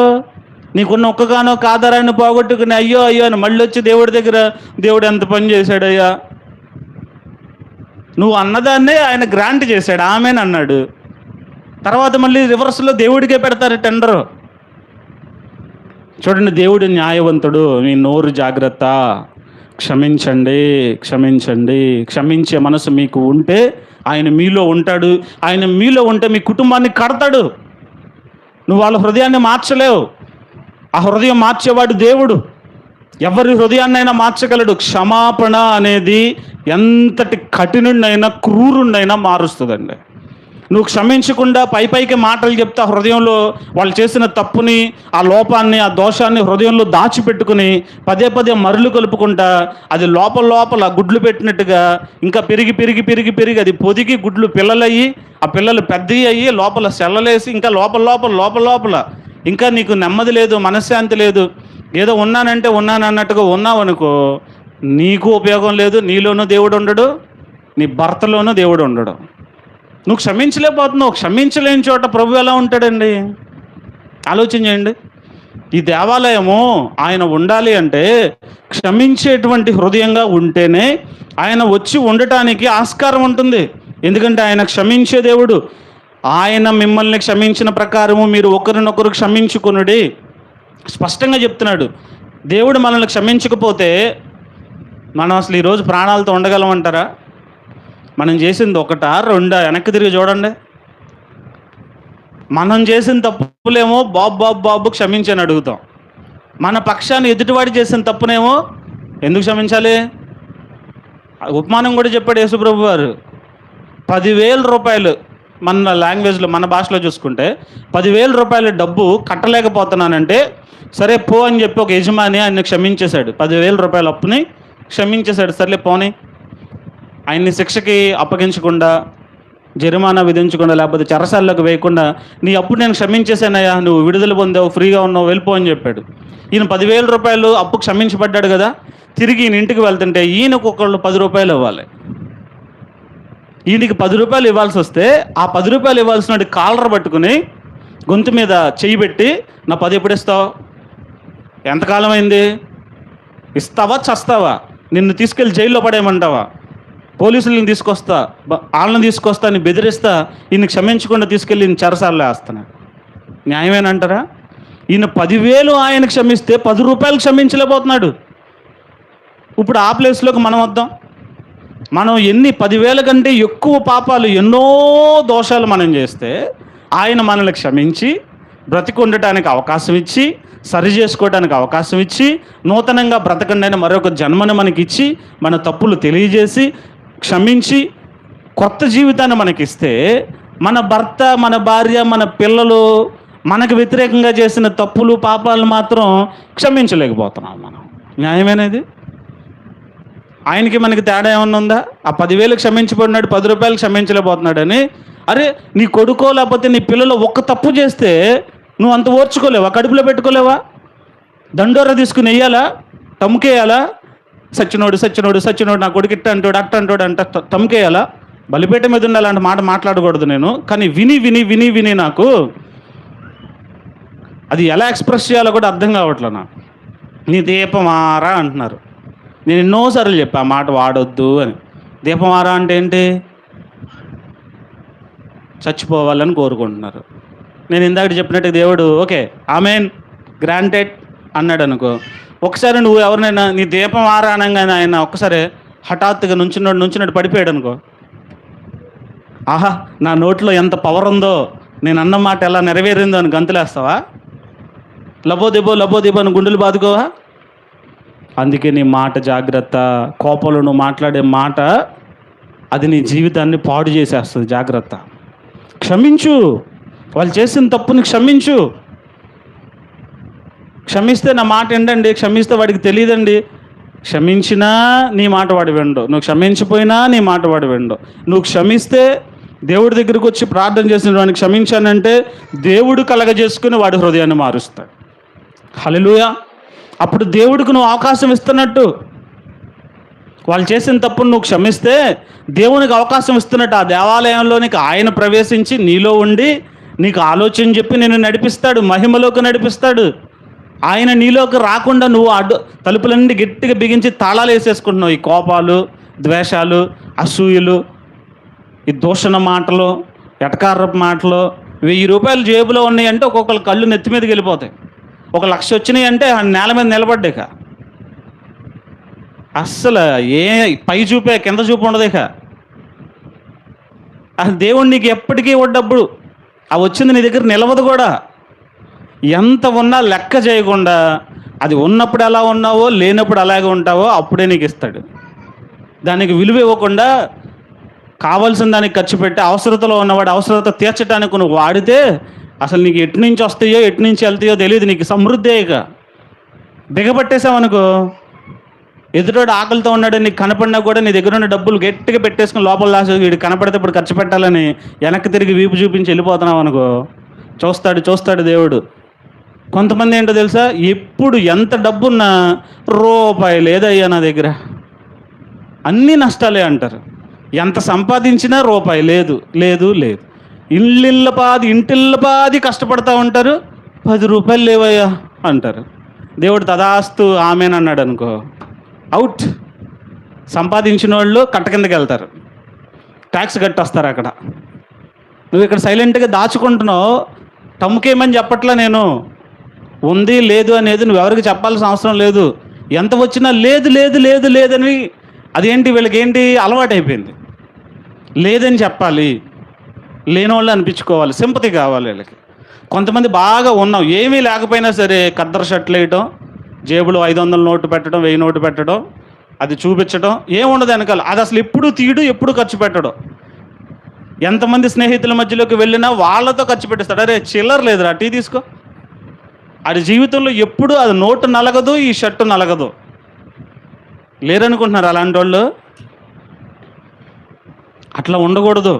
నీకున్న ఒక్కగానొక్క ఆధారాన్ని పోగొట్టుకుని అయ్యో అని మళ్ళీ వచ్చి దేవుడి దగ్గర దేవుడు ఎంత పని చేశాడయ్యా, నువ్వు అన్నదాన్నే ఆయన గ్రాంట్ చేశాడు ఆమేన్ అన్నాడు. తర్వాత మళ్ళీ రివర్స్లో దేవుడికే పెడతారు టెండరు. చూడండి, దేవుడు న్యాయవంతుడు. మీ నోరు జాగ్రత్త. క్షమించండి. క్షమించే మనసు మీకు ఉంటే ఆయన మీలో ఉంటాడు. ఆయన మీలో ఉంటే మీ కుటుంబాన్ని కడతాడు. నువ్వు వాళ్ళ హృదయాన్ని మార్చలేవు. ఆ హృదయం మార్చేవాడు దేవుడు. ఎవరి హృదయాన్నైనా మార్చగలడు. క్షమాపణ అనేది ఎంతటి కఠినుడినైనా క్రూరుణ్ణైనా మారుస్తుందండి. నువ్వు క్షమించకుండా పైకి మాటలు చెప్తే ఆ హృదయంలో వాళ్ళు చేసిన తప్పుని, ఆ లోపాన్ని, ఆ దోషాన్ని హృదయంలో దాచిపెట్టుకుని పదే మరులు కలుపుకుంటా అది లోపల గుడ్లు పెట్టినట్టుగా ఇంకా పెరిగి అది పొదిగి గుడ్లు పిల్లలయ్యి, ఆ పిల్లలు పెద్దవి అయ్యి లోపల సెల్లలేసి ఇంకా లోపల ఇంకా నీకు నెమ్మది లేదు, మనశ్శాంతి లేదు. ఏదో ఉన్నానంటే ఉన్నాను అన్నట్టుగా ఉన్నావనుకో, నీకు ఉపయోగం లేదు. నీలోనూ దేవుడు ఉండడు, నీ భర్తలోనూ దేవుడు ఉండడు. నువ్వు క్షమించలేకపోతున్నావు. క్షమించలేని చోట ప్రభు ఎలా ఉంటాడండి? ఆలోచన చేయండి. ఈ దేవాలయము ఆయన ఉండాలి అంటే క్షమించేటువంటి హృదయంగా ఉంటేనే ఆయన వచ్చి ఉండటానికి ఆస్కారం ఉంటుంది. ఎందుకంటే ఆయన క్షమించే దేవుడు. ఆయన మిమ్మల్ని క్షమించిన ప్రకారము మీరు ఒకరినొకరు క్షమించుకొనుడి స్పష్టంగా చెప్తున్నాడు. దేవుడు మనల్ని క్షమించకపోతే మనం అసలు ఈరోజు ప్రాణాలతో ఉండగలమంటారా? మనం చేసింది ఒకటా రెండా? వెనక్కి తిరిగి చూడండి. మనం చేసిన తప్పులేమో బాబు క్షమించని అడుగుతాం. మన పక్షాన్ని ఎదుటివాడి చేసిన తప్పునేమో ఎందుకు క్షమించాలి? ఉపమానం కూడా చెప్పాడు యేసుప్రభు వారు. 10,000 రూపాయలు, మన లాంగ్వేజ్లో మన భాషలో చూసుకుంటే 10,000 రూపాయల డబ్బు కట్టలేకపోతున్నానంటే సరే పో అని చెప్పి ఒక యజమాని ఆయన్ని క్షమించేశాడు. 10,000 రూపాయల అప్పుని క్షమించేశాడు. సర్లే పోనీ, ఆయన్ని శిక్షకి అప్పగించకుండా, జరిమానా విధించకుండా, లేకపోతే చెరసాల్లోకి వేయకుండా నీ అప్పు నేను క్షమించేశానయ్యా, నువ్వు విడుదల పొందావు, ఫ్రీగా ఉన్నావు, వెళ్ళిపో అని చెప్పాడు. ఈయన 10,000 రూపాయలు అప్పు క్షమించబడ్డాడు కదా. తిరిగి ఈయన ఇంటికి వెళ్తుంటే ఈయనకు ఒకళ్ళు 10 రూపాయలు ఇవ్వాలి. ఈయనకి 10 రూపాయలు ఇవ్వాల్సి వస్తే ఆ 10 రూపాయలు ఇవ్వాల్సిన కాలర్ పట్టుకుని గొంతు మీద చెయ్యి పెట్టి నా 10 ఎప్పుడు ఇస్తావు? ఎంతకాలం అయింది? ఇస్తావా చస్తావా? నిన్ను తీసుకెళ్ళి జైల్లో పడేయమంటావా? పోలీసులను తీసుకొస్తా, వాళ్ళని తీసుకొస్తా అని బెదిరిస్తా ఈయన క్షమించకుండా తీసుకెళ్ళి ఈయన చెరసాల్లో వేస్తాను. న్యాయమేనంటారా? ఈయన 10,000 ఆయన క్షమిస్తే 10 రూపాయలు క్షమించలేకపోతున్నాడు. ఇప్పుడు ఆ ప్లేస్లోకి మనం వద్దాం. మనం 10,000 కంటే ఎక్కువ పాపాలు, ఎన్నో దోషాలు మనం చేస్తే ఆయన మనల్ని క్షమించి బ్రతికి ఉండటానికి అవకాశం ఇచ్చి, సరి చేసుకోవడానికి అవకాశం ఇచ్చి, నూతనంగా బ్రతకండి అని మరొక జన్మను మనకిచ్చి, మన తప్పులు తెలియజేసి క్షమించి కొత్త జీవితాన్ని మనకిస్తే, మన భర్త, మన భార్య, మన పిల్లలు మనకు వ్యతిరేకంగా చేసిన తప్పులు పాపాలు మాత్రం క్షమించలేకపోతున్నాం మనం. న్యాయమేనేది? ఆయనకి మనకి తేడా ఏమన్నా ఉందా? ఆ 10,000 క్షమించబడినాడు, 10 రూపాయలు క్షమించలేకపోతున్నాడని. అరే నీ కొడుకో లేకపోతే నీ పిల్లలు ఒక్క తప్పు చేస్తే నువ్వు అంత ఓర్చుకోలేవా? కడుపులో పెట్టుకోలేవా? దండోర తీసుకుని వెయ్యాలా? తమ్ముకేయాలా? సచ్చినోడు నా కొడుకు ఇట్ట అంటాడు అట్ట అంటాడు అంట తమ్ముకేయాలా? బలిపేట మీద ఉండాలి అలాంటి మాట మాట్లాడకూడదు నేను. కానీ విని నాకు అది ఎలా ఎక్స్ప్రెస్ చేయాలో కూడా అర్థం కావట్లే నాకు. నీ దీపమారా అంటున్నారు. నేను ఎన్నోసార్లు చెప్పా ఆ మాట వాడొద్దు అని. దీపమారా అంటే ఏంటి? చచ్చిపోవాలని కోరుకుంటున్నారు. నేను ఇందాక చెప్పినట్టు దేవుడు ఓకే ఆమెన్ గ్రాంటెడ్ అన్నాడు అనుకో. ఒకసారి నువ్వు ఎవరినైనా నీ దీపం ఆరా అనగానే ఆయన ఒక్కసారి హఠాత్తుగా నుంచున్నాడు పడిపోయాడు అనుకో, ఆహా, నా నోట్లో ఎంత పవర్ ఉందో, నేను అన్న మాట ఎలా నెరవేరిందో అని గంతులేస్తావా? లబోదిబో అని గుండెలు బాదుకోవా? అందుకే నీ మాట జాగ్రత్త. కోపంలో నువ్వు మాట్లాడే మాట అది నీ జీవితాన్ని పాడు చేసేస్తుంది. జాగ్రత్త. క్షమించు, వాళ్ళు చేసిన తప్పుని క్షమించు. క్షమిస్తే నా మాట ఏంటండి, క్షమిస్తే వాడికి తెలియదండి. క్షమించినా నీ మాట వాడు వినడు, నువ్వు క్షమించిపోయినా నీ మాట వాడు వినడు. నువ్వు క్షమిస్తే, దేవుడి దగ్గరికి వచ్చి ప్రార్థన చేసిన వాడిని క్షమించానంటే దేవుడు కలగజేసుకుని వాడి హృదయాన్ని మారుస్తాడు. హల్లెలూయా. అప్పుడు దేవుడికి నువ్వు అవకాశం ఇస్తున్నట్టు. వాళ్ళు చేసిన తప్పును నువ్వు క్షమిస్తే దేవునికి అవకాశం ఇస్తున్నట్టు. ఆ దేవాలయంలోనికి ఆయన ప్రవేశించి నీలో ఉండి నీకు ఆలోచన చెప్పి నిన్ను నడిపిస్తాడు, మహిమలోకి నడిపిస్తాడు. ఆయన నీలోకి రాకుండా నువ్వు తలుపులన్నీ గట్టిగా బిగించి తాళాలు వేసేసుకుంటున్నావు. ఈ కోపాలు, ద్వేషాలు, అసూయలు, ఈ దూషణ మాటలు, ఎటకారపు మాటలు. 1000 రూపాయలు జేబులో ఉన్నాయంటే ఒక్కొక్కరు కళ్ళు నెత్తి మీదకి వెళ్ళిపోతాయి. 1,00,000 వచ్చినాయి అంటే నేల మీద నిలబడ్డాక అస్సలు పై చూపే కింద చూపు ఉండదు. ఇక దేవుడు నీకు ఎప్పటికీ డబ్బులు ఆ వచ్చింది నీ దగ్గర నిలవదు కూడా. ఎంత ఉన్నా లెక్క చేయకుండా, అది ఉన్నప్పుడు ఎలా ఉన్నావో లేనప్పుడు అలాగే ఉంటావో అప్పుడే నీకు ఇస్తాడు. దానికి విలువ ఇవ్వకుండా కావాల్సిన దానికి ఖర్చు పెట్టి అవసరతలో ఉన్నవాడు అవసరత తీర్చడానికి నువ్వు వాడితే అసలు నీకు ఎటు నుంచి వస్తాయో ఎటు నుంచి వెళ్తాయో తెలియదు. నీకు సమృద్ధి ఇక బిగపట్టేసావనుకో, ఎదుటోడు ఆకలితో ఉన్నాడు నీకు కనపడినా కూడా నీ దగ్గర ఉన్న డబ్బులు గట్టిగా పెట్టేసుకుని లోపల దాచి వీడు కనపడితే ఇప్పుడు ఖర్చు పెట్టాలని వెనక్కి తిరిగి వీపు చూపించి వెళ్ళిపోతున్నావు అనుకో, చూస్తాడు దేవుడు. కొంతమంది ఏంటో తెలుసా, ఎప్పుడు ఎంత డబ్బున్నా రూపాయి లేదయ్యా నా దగ్గర, అన్నీ నష్టాలే అంటారు. ఎంత సంపాదించినా రూపాయి లేదు. ఇంటిల్లపాది కష్టపడతా ఉంటారు, 10 రూపాయలు లేవయ్యా అంటారు. దేవుడు తదాస్తు ఆమెన్ అన్నాడు అనుకో, అవుట్. సంపాదించిన వాళ్ళు కట్ట కిందకి వెళ్తారు, ట్యాక్స్ కట్టొస్తారు. అక్కడ నువ్వు ఇక్కడ సైలెంట్గా దాచుకుంటున్నావు. తమ్ముకేమని చెప్పట్లా నేను, ఉంది లేదు అనేది నువ్వు ఎవరికి చెప్పాల్సిన అవసరం లేదు. ఎంత వచ్చినా లేదు లేదని, అదేంటి వీళ్ళకి ఏంటి అలవాటు అయిపోయింది. లేదని చెప్పాలి, లేని వాళ్ళు అనిపించుకోవాలి, సింపతి కావాలి వీళ్ళకి. కొంతమంది బాగా ఉన్నాం, ఏమీ లేకపోయినా సరే కద్దర షర్ట్లు వేయటం, జేబులో 500 నోటు పెట్టడం, 1000 నోటు పెట్టడం, అది చూపించడం, ఏముండదు వెనకాల. అది అసలు ఎప్పుడు తీయడు, ఎప్పుడు ఖర్చు పెట్టడం. ఎంతమంది స్నేహితుల మధ్యలోకి వెళ్ళినా వాళ్ళతో ఖర్చు పెట్టేస్తాడు. అరే చిల్లర లేదురా, టీ తీసుకో. అది జీవితంలో ఎప్పుడు అది నోటు నలగదు, ఈ షర్టు నలగదు. లేరనుకుంటున్నారు అలాంటి వాళ్ళు? అట్లా ఉండకూడదు.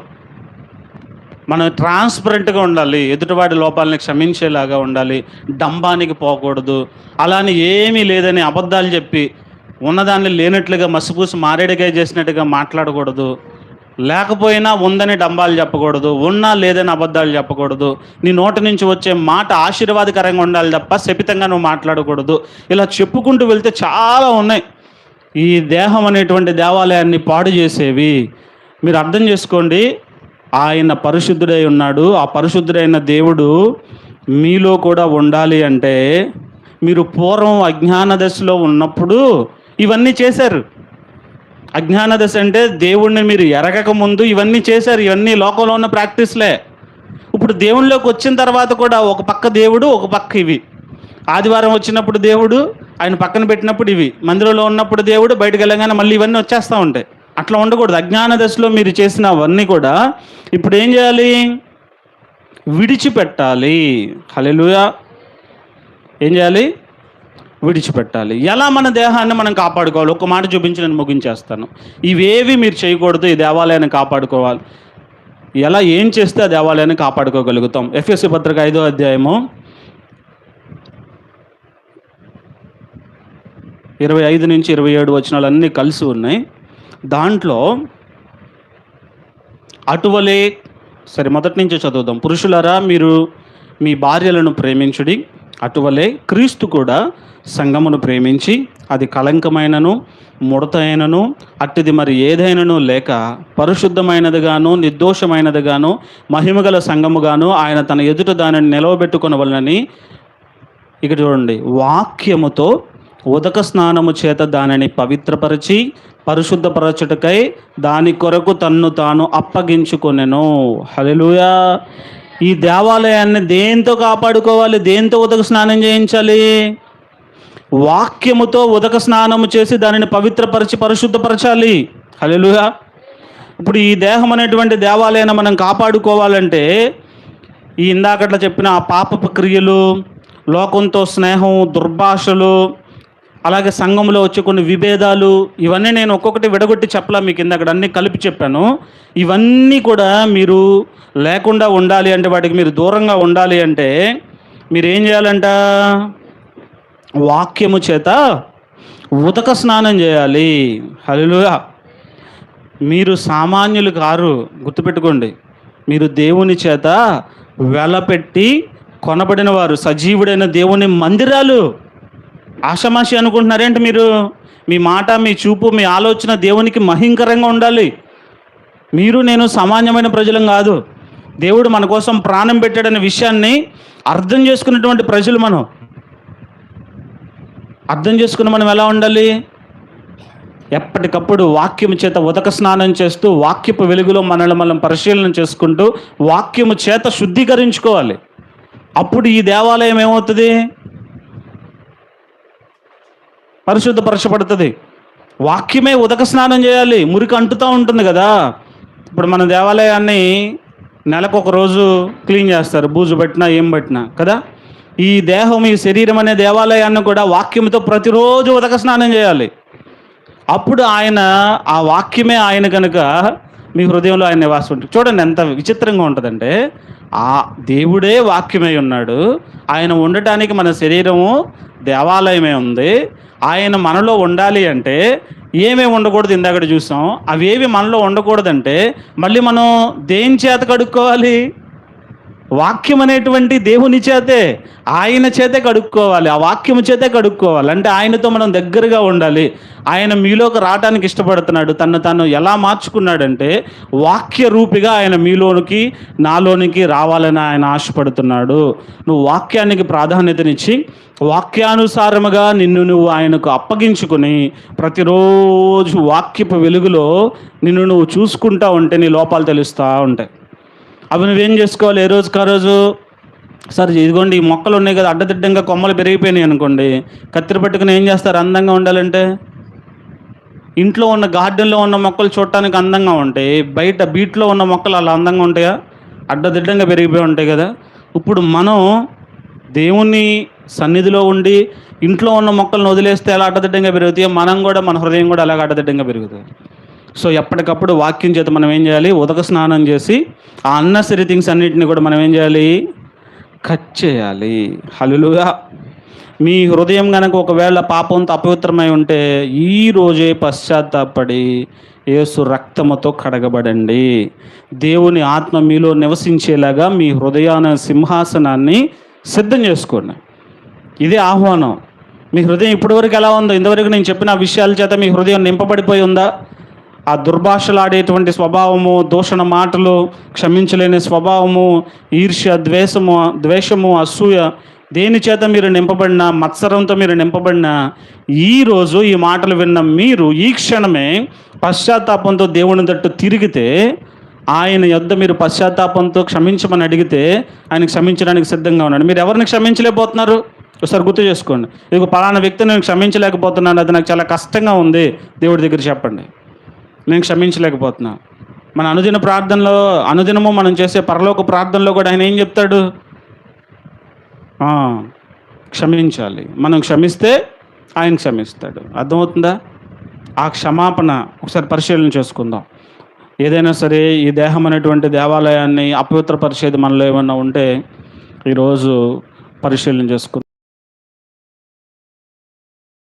మనం ట్రాన్స్పరెంట్గా ఉండాలి, ఎదుటివాడి లోపాలని క్షమించేలాగా ఉండాలి, డంబానికి పోకూడదు. అలానే ఏమీ లేదని అబద్ధాలు చెప్పి ఉన్నదాన్ని లేనట్లుగా మసిపూసి మారేడుకాయ చేసినట్టుగా మాట్లాడకూడదు. లేకపోయినా ఉందని డంబాలు చెప్పకూడదు, ఉన్నా లేదని అబద్ధాలు చెప్పకూడదు. నీ నోటి నుంచి వచ్చే మాట ఆశీర్వాదకరంగా ఉండాలి తప్ప శపితంగా నువ్వు మాట్లాడకూడదు. ఇలా చెప్పుకుంటూ వెళ్తే చాలా ఉన్నాయి. ఈ దేహం అనేటువంటి దేవాలయాన్ని పాడు చేసేవి. మీరు అర్థం చేసుకోండి, ఆయన పరిశుద్ధుడై ఉన్నాడు. ఆ పరిశుద్ధుడైన దేవుడు మీలో కూడా ఉండాలి అంటే మీరు పూర్వం అజ్ఞాన దశలో ఉన్నప్పుడు ఇవన్నీ చేశారు. అజ్ఞాన దశ అంటే దేవుణ్ణి మీరు ఎరగక ముందు ఇవన్నీ చేశారు. ఇవన్నీ లోకంలో ఉన్న ప్రాక్టీస్లే. ఇప్పుడు దేవుళ్ళలోకి వచ్చిన తర్వాత కూడా ఒక పక్క దేవుడు, ఒక పక్క ఇవి. ఆదివారం వచ్చినప్పుడు దేవుడు, ఆయన పక్కన పెట్టినప్పుడు ఇవి. మందిరంలో ఉన్నప్పుడు దేవుడు, బయటకు వెళ్ళగానే మళ్ళీ ఇవన్నీ వచ్చేస్తూ ఉంటాయి. అట్లా ఉండకూడదు. అజ్ఞాన దశలో మీరు చేసిన అవన్నీ కూడా ఇప్పుడు ఏం చేయాలి? విడిచిపెట్టాలి. హల్లెలూయా. ఏం చేయాలి? విడిచిపెట్టాలి. ఎలా మన దేహాన్ని మనం కాపాడుకోవాలి? ఒక మాట చూపించి నేను ముగించేస్తాను. ఇవేవి మీరు చేయకూడదు, ఈ దేవాలయాన్ని కాపాడుకోవాలి. ఎలా, ఏం చేస్తే ఆ దేవాలయాన్ని కాపాడుకోగలుగుతాం? ఎఫెసీ పత్రిక 5వ అధ్యాయము 25 నుంచి 27 వచనాలు అన్నీ కలిసి ఉన్నాయి. దాంట్లో అటువలే, సరే మొదటి నుంచి చదువుదాం. పురుషులారా, మీరు మీ భార్యలను ప్రేమించుడి, అటువలే క్రీస్తు కూడా సంఘమును ప్రేమించి అది కళంకమైనను ముడతైనను అట్టిది మరి ఏదైనను లేక పరిశుద్ధమైనదిగాను నిర్దోషమైనదిగాను మహిమగల సంఘముగాను ఆయన తన ఎదుట దానిని నిలవబెట్టుకొనవలనని, ఇక్కడ చూడండి, వాక్యముతో ఉదక స్నానము చేత దానిని పవిత్రపరిచి పరిశుద్ధపరచుటకై దాని కొరకు తన్ను తాను అప్పగించుకొనెను. హల్లెలూయా. ఈ దేవాలయాన్ని దేంతో కాపాడుకోవాలి? దేంతో ఉదక స్నానం చేయించాలి? వాక్యముతో ఉదక స్నానము చేసి దానిని పవిత్రపరిచి పరిశుద్ధపరచాలి. హల్లెలూయా. ఇప్పుడు ఈ దేహం అనేటువంటి దేవాలయాన్ని మనం కాపాడుకోవాలంటే ఈ ఇందాకట్లా చెప్పిన ఆ పాపపు క్రియలు, లోకంతో స్నేహం, దుర్భాషలు, అలాగే సంఘంలో వచ్చే కొన్ని విభేదాలు, ఇవన్నీ నేను ఒక్కొక్కటి విడగొట్టి చెప్పలా, మీకు ఇందాక అన్నీ కలిపి చెప్పాను. ఇవన్నీ కూడా మీరు లేకుండా ఉండాలి అంటే, వాటికి మీరు దూరంగా ఉండాలి అంటే మీరు ఏం చేయాలంట? వాక్యము చేత ఉదక స్నానం చేయాలి. హల్లెలూయా. మీరు సామాన్యులు కారు, గుర్తుపెట్టుకోండి. మీరు దేవుని చేత వెలపెట్టి కొనబడిన వారు, సజీవుడైన దేవుని మందిరాలు. ఆషామాషి అనుకుంటున్నారేంటి మీరు? మీ మాట, మీ చూపు, మీ ఆలోచన దేవునికి మహింకరంగా ఉండాలి. మీరు నేను సామాన్యమైన ప్రజలం కాదు. దేవుడు మన కోసం ప్రాణం పెట్టాడనే విషయాన్ని అర్థం చేసుకున్నటువంటి ప్రజలు మనం. అర్థం చేసుకున్న మనం ఎలా ఉండాలి? ఎప్పటికప్పుడు వాక్యము చేత ఉదక స్నానం చేస్తూ, వాక్యపు వెలుగులో మనల్ని మనం పరిశీలన చేసుకుంటూ, వాక్యము చేత శుద్ధీకరించుకోవాలి. అప్పుడు ఈ దేవాలయం ఏమవుతుంది? పరిశుద్ధపరచబడుతుంది. వాక్యమే ఉదక స్నానం చేయాలి. మురికి అంటుతూ ఉంటుంది కదా. ఇప్పుడు మన దేవాలయాన్ని నెలకు ఒక రోజు క్లీన్ చేస్తారు, బూజు పట్టినా ఏం పట్టినా కదా. ఈ దేహం, ఈ శరీరం అనే దేవాలయాన్ని కూడా వాక్యంతో ప్రతిరోజు ఉదక స్నానం చేయాలి. అప్పుడు ఆయన, ఆ వాక్యమే ఆయన కనుక మీ హృదయంలో ఆయన నివాసం ఉంటుంది. చూడండి ఎంత విచిత్రంగా ఉంటుందంటే, ఆ దేవుడే వాక్యమై ఉన్నాడు. ఆయన ఉండటానికి మన శరీరము దేవాలయమే ఉంది. ఆయన మనలో ఉండాలి అంటే ఏమేమి ఉండకూడదు? ఇందాక చూసాం. అవేవి మనలో ఉండకూడదంటే మళ్ళీ మనం దేని చేత కడుక్కోవాలి? వాక్యం అనేటువంటి దేవుని చేతే, ఆయన చేతే కడుక్కోవాలి. ఆ వాక్యము చేతే కడుక్కోవాలి. అంటే ఆయనతో మనం దగ్గరగా ఉండాలి. ఆయన మీలోకి రావడానికి ఇష్టపడుతున్నాడు. తను ఎలా మార్చుకున్నాడంటే వాక్య రూపిగా ఆయన మీలోనికి, నాలోనికి రావాలని ఆయన ఆశపడుతున్నాడు. నువ్వు వాక్యానికి ప్రాధాన్యతనిచ్చి వాక్యానుసారముగా నిన్ను నువ్వు ఆయనకు అప్పగించుకుని ప్రతిరోజు వాక్యపు వెలుగులో నిన్ను నువ్వు చూసుకుంటా ఉంటే నీ లోపాలు తెలుస్తూ ఉంటాయి. అవి నువ్వేం చేసుకోవాలి? ఏ రోజుకి ఆ రోజు, సరే ఇదిగోండి ఈ మొక్కలు ఉన్నాయి కదా, అడ్డదిడ్డంగా కొమ్మలు పెరిగిపోయినాయి అనుకోండి, కత్తిరి పట్టుకుని ఏం చేస్తారు? అందంగా ఉండాలంటే ఇంట్లో ఉన్న గార్డెన్లో ఉన్న మొక్కలు చూడటానికి అందంగా ఉంటాయి. బయట బీట్లో ఉన్న మొక్కలు అలా అందంగా ఉంటాయా? అడ్డదిడ్డంగా పెరిగిపోయి ఉంటాయి కదా. ఇప్పుడు మనం దేవుని సన్నిధిలో ఉండి ఇంట్లో ఉన్న మొక్కలను వదిలేస్తే ఎలా అడ్డదిడ్డంగా పెరుగుతాయో, మనం కూడా, మన హృదయం కూడా అలాగ అడ్డదిడ్డంగా పెరుగుతుంది. సో ఎప్పటికప్పుడు వాక్యం చేత మనం ఏం చేయాలి? ఉదక స్నానం చేసి ఆ అన్నెసరీ థింగ్స్ అన్నింటినీ కూడా మనం ఏం చేయాలి? కట్ చేయాలి. హల్లెలూయా. మీ హృదయం కనుక ఒకవేళ పాపంతో అపవిత్రమై ఉంటే ఈ రోజే పశ్చాత్తాపడి యేసు రక్తముతో కడగబడండి. దేవుని ఆత్మ మీలో నివసించేలాగా మీ హృదయాన సింహాసనాన్ని సిద్ధం చేసుకోండి. ఇదే ఆహ్వానం. మీ హృదయం ఇప్పటివరకు ఎలా ఉందో? ఇంతవరకు నేను చెప్పిన విషయాల చేత మీ హృదయం నింపబడిపోయి ఉందా? ఆ దుర్భాషలాడేటువంటి స్వభావము, దూషణ మాటలు, క్షమించలేని స్వభావము, ఈర్ష్య, ద్వేషము, అసూయ, దేని చేత మీరు నింపబడినా, మత్సరంతో మీరు నింపబడినా, ఈరోజు ఈ మాటలు విన్న మీరు ఈ క్షణమే పశ్చాత్తాపంతో దేవుని తట్టు తిరిగితే, ఆయన యొద్ద మీరు పశ్చాత్తాపంతో క్షమించమని అడిగితే ఆయన క్షమించడానికి సిద్ధంగా ఉన్నాడు. మీరు ఎవరిని క్షమించలేకపోతున్నారు? ఒకసారి గుర్తు చేసుకోండి. ఇక పలానా వ్యక్తిని నేను క్షమించలేకపోతున్నాను, అది నాకు చాలా కష్టంగా ఉంది, దేవుడి దగ్గర చెప్పండి. నేను క్షమించలేకపోతున్నా. మన అనుదిన ప్రార్థనలో, అనుదినము మనం చేసే పరలోక ప్రార్థనలో కూడా ఆయన ఏం చెప్తాడు? క్షమించాలి. మనం క్షమిస్తే ఆయన క్షమిస్తాడు. అర్థమవుతుందా? ఆ క్షమాపణ ఒకసారి పరిశీలన చేసుకుందాం. ఏదైనా సరే ఈ దేహం అనేటువంటి దేవాలయాన్ని అపవిత్రపరిచేది మనలో ఏమన్నా ఉంటే ఈరోజు పరిశీలన చేసుకుందాం.